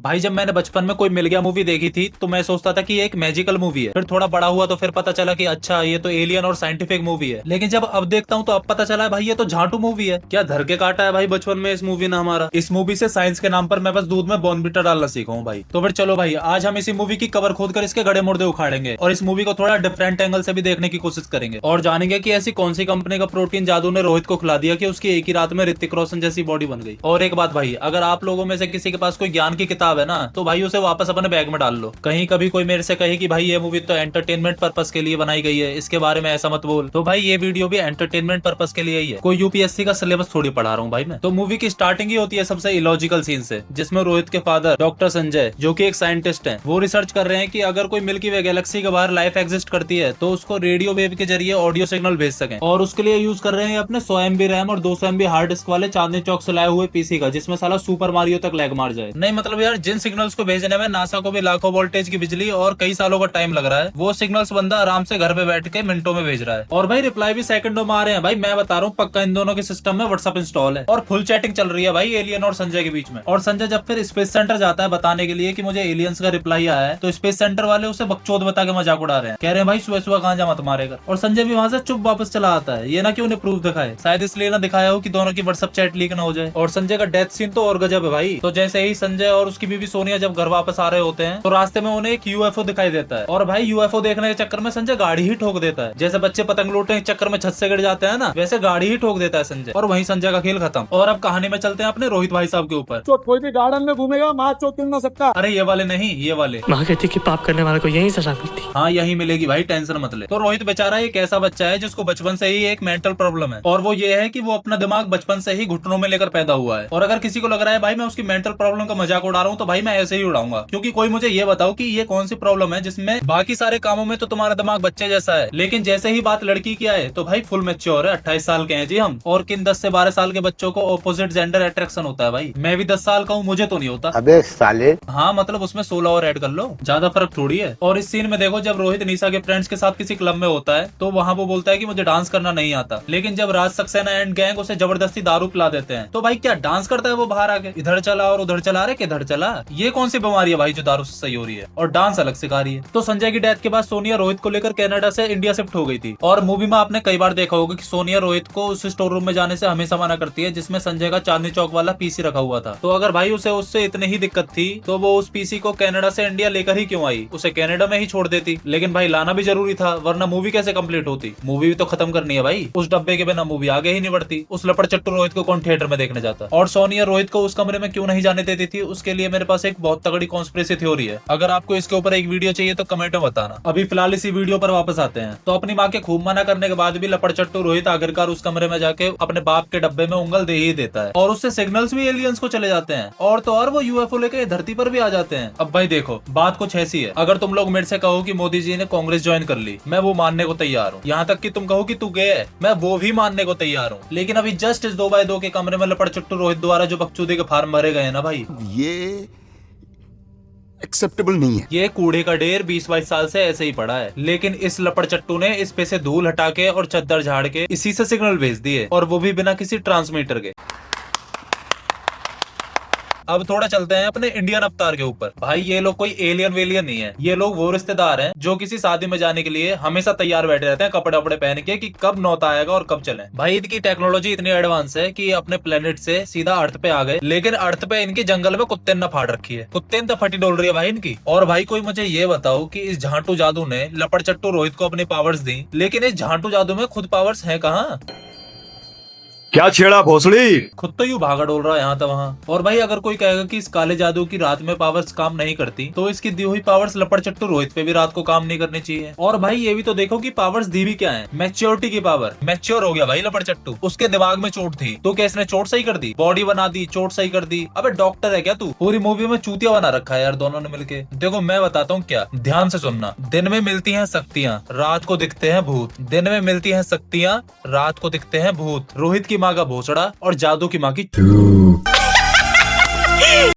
भाई जब मैंने बचपन में कोई मिल गया मूवी देखी थी तो मैं सोचता था कि ये एक मैजिकल मूवी है। फिर थोड़ा बड़ा हुआ तो फिर पता चला कि अच्छा ये तो एलियन और साइंटिफिक मूवी है। लेकिन जब अब देखता हूँ तो अब पता चला है भाई ये तो झांटू मूवी है। क्या धर के काटा है भाई बचपन में इस मूवी ने हमारा। इस मूवी से साइंस के नाम पर मैं बस दूध में बॉर्नविटा डालना सीखा हूँ भाई। तो फिर चलो भाई आज हम इसी मूवी की कवर खोद कर इसके गड़े मुर्दे उखाड़ेंगे और इस मूवी को थोड़ा डिफरेंट एंगल से भी देखने की कोशिश करेंगे और जानेंगे कि ऐसी कौन सी कंपनी का प्रोटीन जादू ने रोहित को खिला दिया कि उसकी एक ही रात में ऋतिक रोशन जैसी बॉडी बन गई। और एक बात भाई, अगर आप लोगों में से किसी के पास कोई ज्ञान की किताब है ना तो भाई उसे वापस अपने बैग में डाल लो। कहीं कभी कोई मेरे से कहे कि भाई ये मूवी तो एंटरटेनमेंट पर्पस के लिए बनाई गई है, इसके बारे में ऐसा मत बोल, तो भाई ये वीडियो भी एंटरटेनमेंट पर्पस के लिए ही है। कोई यूपीएससी का सिलेबस थोड़ी पढ़ा रहा हूँ भाई मैं। तो मूवी की स्टार्टिंग ही होती है सबसे इलॉजिकल सीन से, जिसमें रोहित के फादर डॉक्टर संजय जो कि एक साइंटिस्ट हैं, वो रिसर्च कर रहे हैं कि अगर कोई मिल्की वे गैलेक्सी के बाहर लाइफ एग्जिस्ट करती है तो उसको रेडियो वेव के जरिए ऑडियो सिग्नल भेज सकें। और उसके लिए यूज कर रहे हैं अपने 100 MB रैम और 200 MB हार्ड डिस्क वाले चांदनी चौक से लाए हुए पीसी का, जिसमें साला सुपर मारियो तक लैग मार जाए। नहीं मतलब यार, जिन सिग्नल्स को भेजने में नासा को भी लाखों वोल्टेज की बिजली और कई सालों का टाइम लग रहा है, वो सिग्नल्स बंदा आराम से घर पे बैठ के मिनटों में भेज रहा है। और भाई रिप्लाई भी सेकंडों में आ रहे हैं। भाई मैं बता रहा हूँ पक्का इन दोनों के सिस्टम में व्हाट्सएप इंस्टॉल है और फुल चैटिंग चल रही है भाई एलियन और संजय के बीच में। और संजय जब फिर स्पेस सेंटर जाता है बताने के लिए कि मुझे एलियंस का रिप्लाई आया है, तो स्पेस सेंटर वाले उसे बकचोद बता के मजाक उड़ा रहे हैं, कह रहे हैं भाई सुबह सुबह कहाँ जा मत मारेगा। और संजय भी वहां से चुप वापस चला आता है, ये ना कि उन्हें प्रूफ दिखाए, शायद इसलिए ना दिखाया हो कि दोनों की व्हाट्सएप चैट लीक ना हो जाए। और संजय का डेथ सीन तो और गजब है भाई। तो जैसे ही संजय और उसकी बीवी सोनिया जब घर वापस आ रहे होते हैं तो रास्ते में उन्हें एक यूएफओ दिखाई देता है और भाई यूएफओ देखने के चक्कर में संजय गाड़ी ही ठोक देता है। जैसे बच्चे पतंग लूटने के चक्कर में छत से गिर जाते हैं ना, वैसे गाड़ी ही ठोक देता है संजय, और वहीं संजय का खेल खत्म। और अब कहानी में चलते हैं अपने रोहित भाई साहब के ऊपर। कोई भी गार्डन में घूमेगा माँ चोट ना सकता। अरे ये वाले नहीं, ये वाले। माँ कहती कि पाप करने वाले को यही सजा मिलती। हाँ यही मिलेगी भाई, टेंशन मत ले। तो रोहित बेचारा एक ऐसा बच्चा है जिसको बचपन से ही एक मेंटल प्रॉब्लम है, और वो ये है कि वो अपना दिमाग बचपन से ही घुटनों में लेकर पैदा हुआ है। और अगर किसी को लग रहा है भाई मैं उसकी मेंटल प्रॉब्लम का मजाक उड़ा रहा हूँ, तो भाई मैं ऐसे ही उड़ाऊंगा। क्योंकि कोई मुझे ये बताओ कि ये कौन सी प्रॉब्लम है जिसमें बाकी सारे कामों में तो तुम्हारा दिमाग बच्चे जैसा है, लेकिन जैसे ही बात लड़की की आए तो भाई फुल मैच्योर है। 28 साल के हैं जी हम। और किन 10 से 12 साल के बच्चों को ऑपोजिट जेंडर अट्रैक्शन होता है भाई। मैं भी 10 साल का हूँ, मुझे तो नहीं होता। अबे साले। हाँ मतलब उसमें 16 और ऐड कर लो, ज्यादा फर्क थोड़ी है। और इस सीन में देखो जब रोहित निशा के फ्रेंड्स के साथ किसी क्लब में होता है तो वहाँ वो बोलता है कि मुझे डांस करना नहीं आता, लेकिन जब राज सक्सेना एंड गैंग उसे जबरदस्ती दारू पिला देते हैं तो भाई क्या डांस करता है वो बाहर आके, इधर चला और उधर चला, रे किधर चला। ये कौन सी बीमारी है भाई जो दारू से सही हो रही है और डांस अलग सिखा रही है। तो संजय की डेथ के बाद सोनिया रोहित को लेकर कनाडा से इंडिया शिफ्ट हो गई थी। और मूवी में आपने कई बार देखा होगा कि सोनिया रोहित को उस स्टोर रूम में जाने से हमेशा मना करती है जिसमें संजय का चांदनी चौक वाला पीसी रखा हुआ था। तो अगर भाई उसे उससे इतनी ही दिक्कत थी तो वो उस पीसी को कनाडा से इंडिया लेकर ही क्यों आई, उसे कनाडा में ही छोड़ देती। लेकिन भाई लाना भी जरूरी था, वरना मूवी कैसे कंप्लीट होती। मूवी भी तो खत्म करनी है भाई, उस डब्बे के बिना मूवी आगे ही नहीं बढ़ती। उस लपड़ चट्टू रोहित को कौन थिएटर में देखने जाता। और सोनिया रोहित को उस कमरे में क्यों नहीं जाने देती थी, उसके लिए मेरे पास एक बहुत तगड़ी कॉन्स्पिरेसी थ्योरी है। अगर आपको इसके ऊपर एक वीडियो चाहिए तो कमेंट में बताना। अभी फिलहाल इसी वीडियो पर वापस आते हैं। तो अपनी माँ के खूब मना करने के बाद भी लपड़ चट्टू रोहित आखिरकार उस कमरे में जाके अपने बाप के डब्बे में उंगल दे ही देता है और उससे सिग्नल्स भी एलियंस को चले जाते हैं। और तो और वो यूएफओ लेके धरती पर भी आ जाते हैं। अब भाई देखो बात कुछ ऐसी है, अगर तुम लोग मेरे से कहो कि मोदी जी ने कांग्रेस ज्वाइन कर ली, मैं वो मानने को तैयार हूँ। यहाँ तक कि तुम कहो कि तू गए है, मैं वो भी मानने को तैयार हूँ। लेकिन अभी जस्ट इस 2x2 के कमरे में लपड़ चट्टू रोहित द्वारा जो बकचोदी के फार्म भरे गए ना भाई, ये एक्सेप्टेबल नहीं है। ये कूड़े का ढेर 20-22 साल से ऐसे ही पड़ा है। लेकिन इस लपड़ चट्टू ने इस पे से धूल हटा के और चद्दर झाड़ के इसी से सिग्नल भेज दिए, और वो भी बिना किसी ट्रांसमीटर के। अब थोड़ा चलते हैं अपने इंडियन अवतार के ऊपर। भाई ये लोग कोई एलियन वेलियन नहीं है, ये लोग वो रिश्तेदार हैं जो किसी शादी में जाने के लिए हमेशा तैयार बैठे रहते हैं कपड़े वपड़े पहन के कि कब नौता आएगा और कब चले। भाई इनकी टेक्नोलॉजी इतनी एडवांस है कि अपने प्लेनेट से सीधा अर्थ पे आ गए, लेकिन अर्थ पे इनके जंगल में कुत्ते ने फाड़ रखी है। कुत्ते ने फटी डोल रही है भाई इनकी। और भाई कोई मुझे ये बताओ कि इस झांटू जादू ने लपड़ चट्टू रोहित को अपनी पावर्स दी, लेकिन इस झांटू जादू में खुद पावर्स है कहाँ। क्या छेड़ा भोसड़ी। खुद तो यूं भागा डोल रहा है यहाँ तो वहाँ। और भाई अगर कोई कहेगा कि इस काले जादू की रात में पावर्स काम नहीं करती, तो इसकी दी हुई पावर्स लपड़ चट्टू रोहित पे भी रात को काम नहीं करनी चाहिए। और भाई ये भी तो देखो कि पावर्स दी भी क्या है, मैच्योरिटी की पावर। मैच्योर हो गया भाई लपड़ चट्टू, उसके दिमाग में चोट थी तो क्या इसने चोट सही कर दी, बॉडी बना दी, चोट सही कर दी। अबे डॉक्टर है क्या तू, पूरी मूवी में चूतिया बना रखा है यार दोनों ने मिलके। देखो मैं बताता हूँ क्या, ध्यान से सुनना। दिन में मिलती है शक्तियाँ, रात को दिखते हैं भूत। दिन में मिलती है शक्तियाँ, रात को दिखते हैं भूत। रोहित की माँ का भोसड़ा और जादू की माँ की